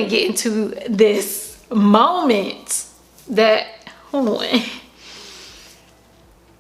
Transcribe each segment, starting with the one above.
and get into this moment that, hold on.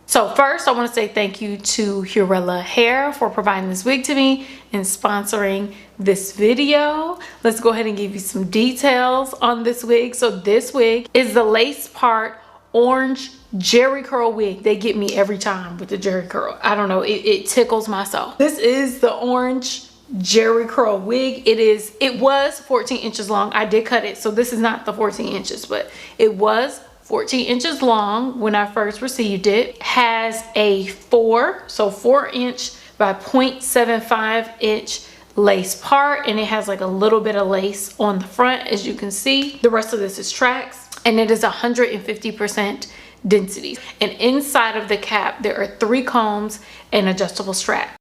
So first I want to say thank you to Hurela Hair for providing this wig to me and sponsoring this video. Let's go ahead and give you some details on this wig. So this wig is the lace part orange jerry curl wig. They get me every time with the jerry curl. I don't know, it tickles my soul. This is the orange jerry curl wig. It was 14 inches long. I did cut it, so this is not the 14 inches, but it was 14 inches long when I first received it. Has a 4 inch by 0.75 inch lace part, and it has like a little bit of lace on the front, as you can see. The rest of this is tracks, and it is 150% density. And inside of the cap there are 3 combs and adjustable strap.